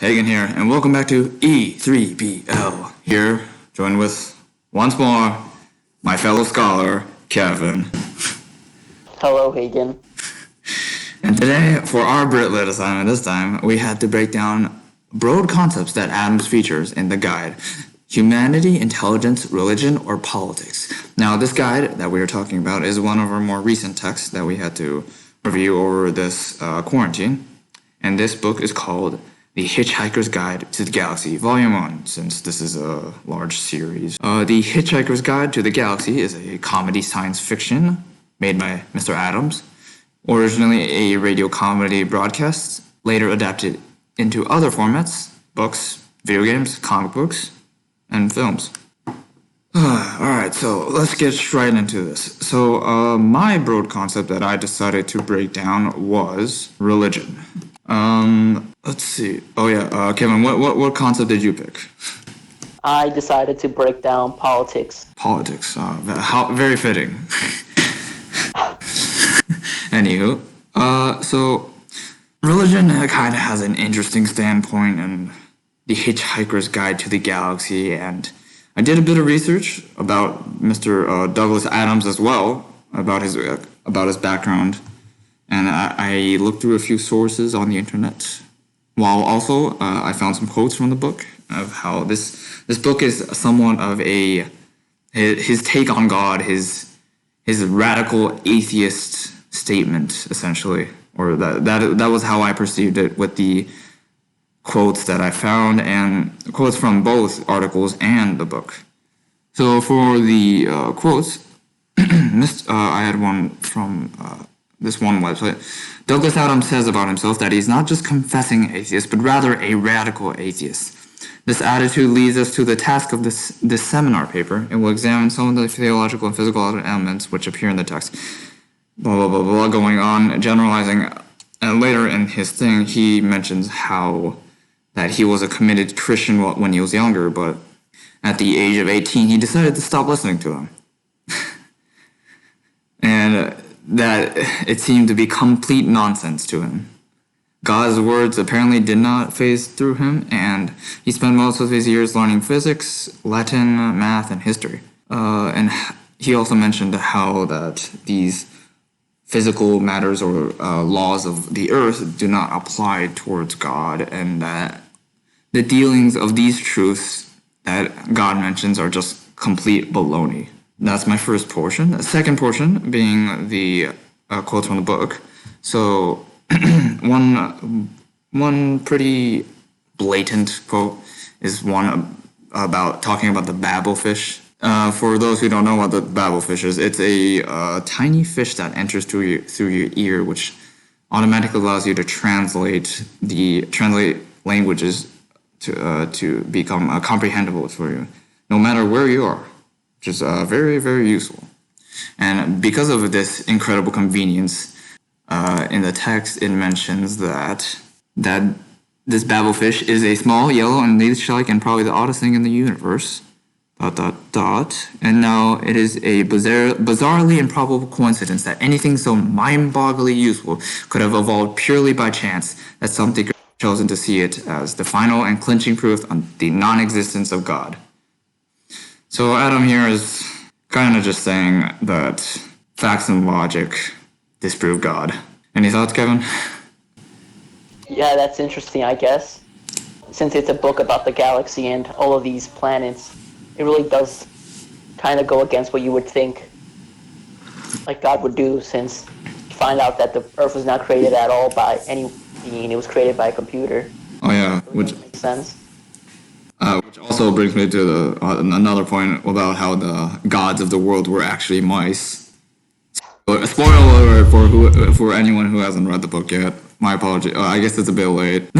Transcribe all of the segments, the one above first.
Hagen here, and welcome back to E3BL. Here, joined with, once more, my fellow scholar, Kevin. Hello, Hagen. And today, for our Brit Lit assignment this time, we had to break down broad concepts that Adams features in the guide. Humanity, intelligence, religion, or politics. Now, this guide that we are talking about is one of our more recent texts that we had to review over this quarantine. And this book is called The Hitchhiker's Guide to the Galaxy, Volume 1, since this is a large series. The Hitchhiker's Guide to the Galaxy is a comedy science fiction made by Mr. Adams, originally a radio comedy broadcast, later adapted into other formats, books, video games, comic books, and films. Alright, so let's get right into this. So, my broad concept that I decided to break down was religion. Let's see. Oh yeah, Kevin, what concept did you pick? I decided to break down politics. Politics. Very fitting. Anywho, so religion kind of has an interesting standpoint in The Hitchhiker's Guide to the Galaxy, and I did a bit of research about Mr. Douglas Adams as well, about his background. And I looked through a few sources on the internet, while also I found some quotes from the book of how this book is somewhat of his take on God, his radical atheist statement, essentially, or that was how I perceived it with the quotes that I found and quotes from both articles and the book. So for the quotes, I had one from this one website. Douglas Adams says about himself that he's not just confessing atheist, but rather a radical atheist. This attitude leads us to the task of this seminar paper, and we'll examine some of the theological and physical elements which appear in the text. Blah, blah, blah, blah, going on, generalizing. And later in his thing, he mentions that he was a committed Christian when he was younger, but at the age of 18, he decided to stop listening to them. And that it seemed to be complete nonsense to him. God's words apparently did not phase through him, and he spent most of his years learning physics, Latin, math, and history. And he also mentioned how that these physical matters or laws of the earth do not apply towards God, and that the dealings of these truths that God mentions are just complete baloney. That's my first portion. The second portion being the quotes from the book. So one pretty blatant quote is one about talking about the babblefish. For those who don't know what the babblefish is, it's a tiny fish that enters through your ear, which automatically allows you to translate languages to become comprehensible for you, no matter where you are. Which is very, very useful. And because of this incredible convenience, in the text it mentions that this babblefish is a small, yellow, and leech-like and probably the oddest thing in the universe. ... And now it is a bizarrely improbable coincidence that anything so mind-bogglingly useful could have evolved purely by chance, that some think chosen to see it as the final and clinching proof on the non-existence of God. So Adam here is kind of just saying that facts and logic disprove God. Any thoughts, Kevin? Yeah, that's interesting, I guess. Since it's a book about the galaxy and all of these planets, it really does kind of go against what you would think like God would do, since you find out that the Earth was not created at all by any being. It was created by a computer. Oh yeah, which makes sense. Which also brings me to another point about how the gods of the world were actually mice. Spoiler alert for anyone who hasn't read the book yet. My apology. I guess it's a bit late.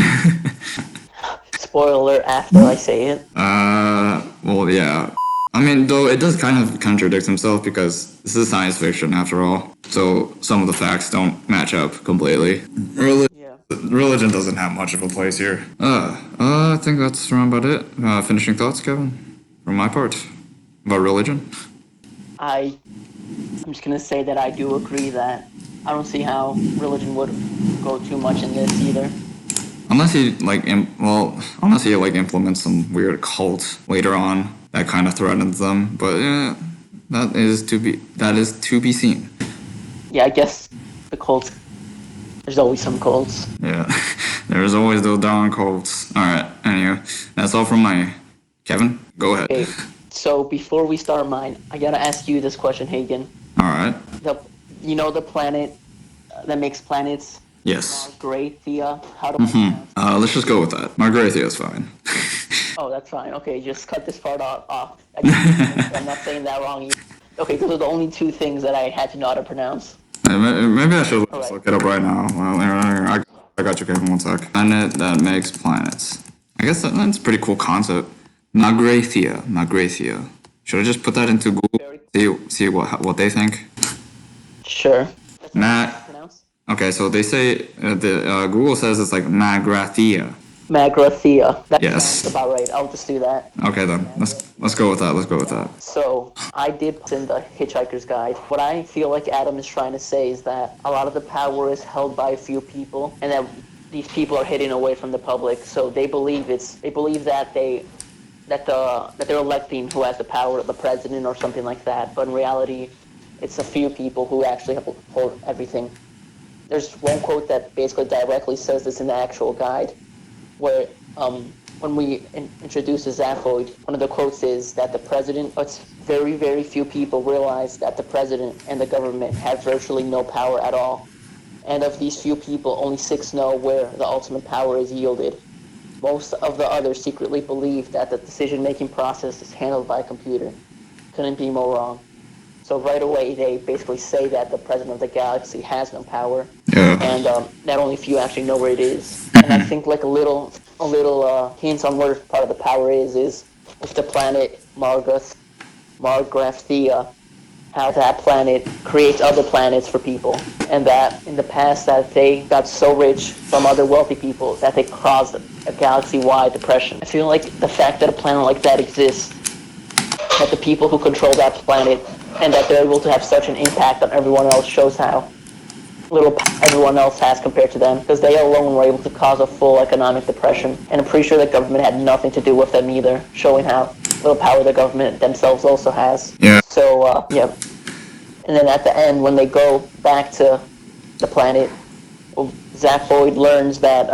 Spoiler alert after I say it. Well, yeah. I mean, though it does kind of contradict himself because this is science fiction after all. So some of the facts don't match up completely. Religion doesn't have much of a place here. I think that's around about it. Finishing thoughts, Kevin? From my part. About religion? I'm just gonna say that I do agree that I don't see how religion would go too much in this either. I'm unless he unless he like implements some weird cult later on that kind of threatens them. But yeah, that is to be seen. Yeah, I guess the Colts. There's always some Colts. Yeah, there's always those darn cults. All right. Anyway, that's all from my Kevin. Go ahead. Okay, so before we start mine, I gotta ask you this question, Hagen. All right. The planet that makes planets. Yes. Margrathia. How do I pronounce it? Let's just go with that. Margrathia is fine. Oh, that's fine. Okay, just cut this part off. I'm not saying that wrong either. Okay, those are the only two things that I had to know how to pronounce. Maybe I should All right. look it up right now. Well, I got you, Kevin. One sec. Planet that makes planets. I guess that's a pretty cool concept. Margrathia. Should I just put that into Google? See what they think. Sure. Pronounce? Okay, so they say Google says it's like Margrathia. Margrathia. That Yes. sounds about right. I'll just do that. Okay then, let's go with that. Let's go with that. So I did put in the Hitchiker's Guide. What I feel like Adam is trying to say is that a lot of the power is held by a few people, and that these people are hidden away from the public. So they believe that they're electing who has the power, the president or something like that. But in reality, it's a few people who actually hold everything. There's one quote that basically directly says this in the actual guide, where when we introduce the Zaphoid, one of the quotes is that the president, it's very, very few people realize that the president and the government have virtually no power at all. And of these few people, only 6 know where the ultimate power is yielded. Most of the others secretly believe that the decision-making process is handled by a computer. Couldn't be more wrong. So right away, they basically say that the president of the galaxy has no power, and that only few actually know where it is. And I think like a little hints on where part of the power is if the planet Margrathia, how that planet creates other planets for people, and that in the past that they got so rich from other wealthy people that they caused a galaxy-wide depression. I feel like the fact that a planet like that exists, that the people who control that planet and that they're able to have such an impact on everyone else shows how little everyone else has compared to them, because they alone were able to cause a full economic depression. And I'm pretty sure the government had nothing to do with them either, showing how little power the government themselves also has. Yeah. So, yeah. And then at the end, when they go back to the planet, Zaphoid learns that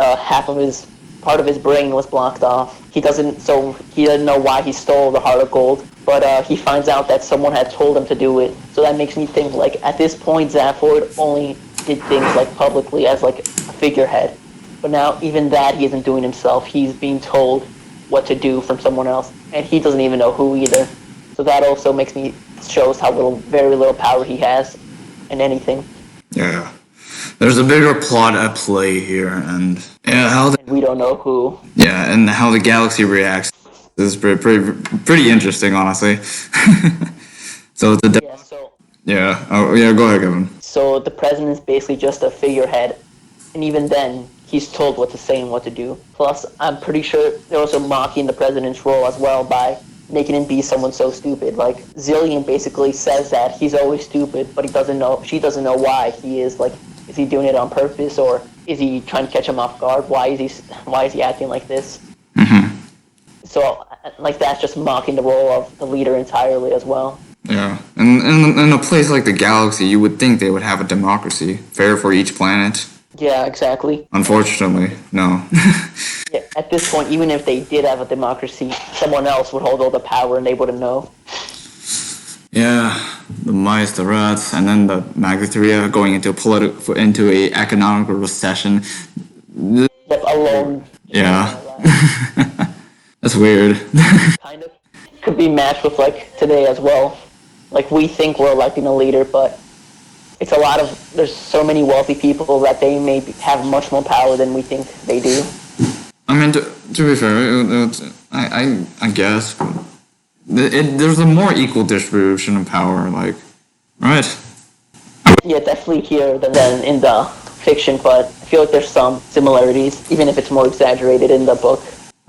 part of his brain was blocked off. He doesn't know why he stole the heart of gold, but he finds out that someone had told him to do it. So that makes me think, like, at this point, Zaphoid only did things, like, publicly as, like, a figurehead. But now, even that he isn't doing himself. He's being told what to do from someone else, and he doesn't even know who either. So that also shows how very little power he has in anything. Yeah. There's a bigger plot at play here, and We don't know who. Yeah, and how the galaxy reacts is pretty interesting, honestly. So the go ahead, Kevin. So the president is basically just a figurehead, and even then, he's told what to say and what to do. Plus, I'm pretty sure they're also mocking the president's role as well by making him be someone so stupid. Like, Zillion basically says that he's always stupid, but she doesn't know why he is. Like, is he doing it on purpose, or is he trying to catch him off guard? Why is he acting like this? Mm-hmm. So, like, that's just mocking the role of the leader entirely as well. Yeah, and in a place like the galaxy, you would think they would have a democracy, fair for each planet. Yeah, exactly. Unfortunately, no. Yeah, at this point, even if they did have a democracy, someone else would hold all the power and they wouldn't know. Yeah, the mice, the rats, and then the Magatria going into a economical recession. Yep, alone. Yeah. That's weird. Kind of. Could be matched with, like, today as well. Like, we think we're electing a leader, but there's so many wealthy people that they may have much more power than we think they do. I mean, to be fair, I guess there's a more equal distribution of power, like, right? Yeah, definitely here than in the fiction, but I feel like there's some similarities, even if it's more exaggerated in the book.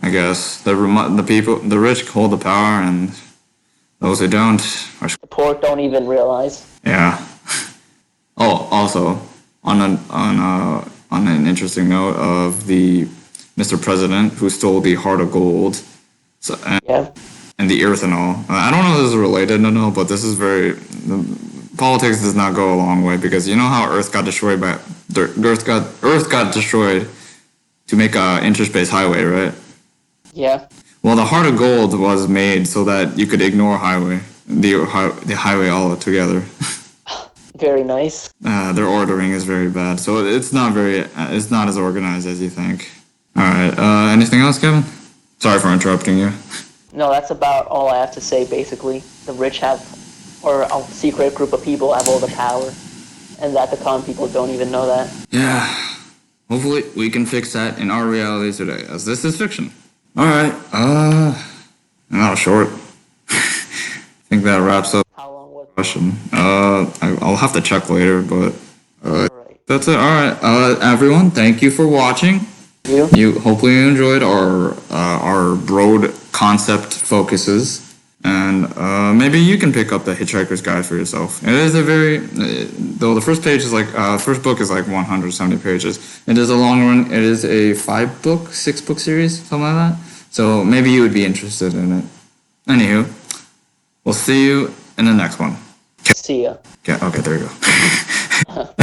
I guess the rich hold the power, and those who don't are... The poor don't even realize. Yeah. Oh, also on an interesting note of the Mr. President, who stole the heart of gold. So, Yeah. and the earth and all. I don't know if this is related or no, but this is very politics does not go a long way because you know how Earth got destroyed by Earth got destroyed to make a interspace highway, right? Yeah. Well, the heart of gold was made so that you could ignore the highway altogether. Very nice. Their ordering is very bad, so it's not as organized as you think. All right. Anything else, Kevin? Sorry for interrupting you. No, that's about all I have to say, basically. The rich have, or a secret group of people have all the power, and that the common people don't even know that. Yeah. Hopefully, we can fix that in our reality today, as this is fiction. All right. That was short. I think that wraps up How long was the question. I'll have to check later, but Right. that's it. All right. Everyone, thank you for watching. You? Hopefully you enjoyed our broad concept focuses, and maybe you can pick up the Hitchhiker's Guide for yourself. It is a very though the first page is first book is like 170 pages. It is a long run. It is a 6 book series, something like that. So maybe you would be interested in it. Anywho, we'll see you in the next one. See ya. Okay, there you go.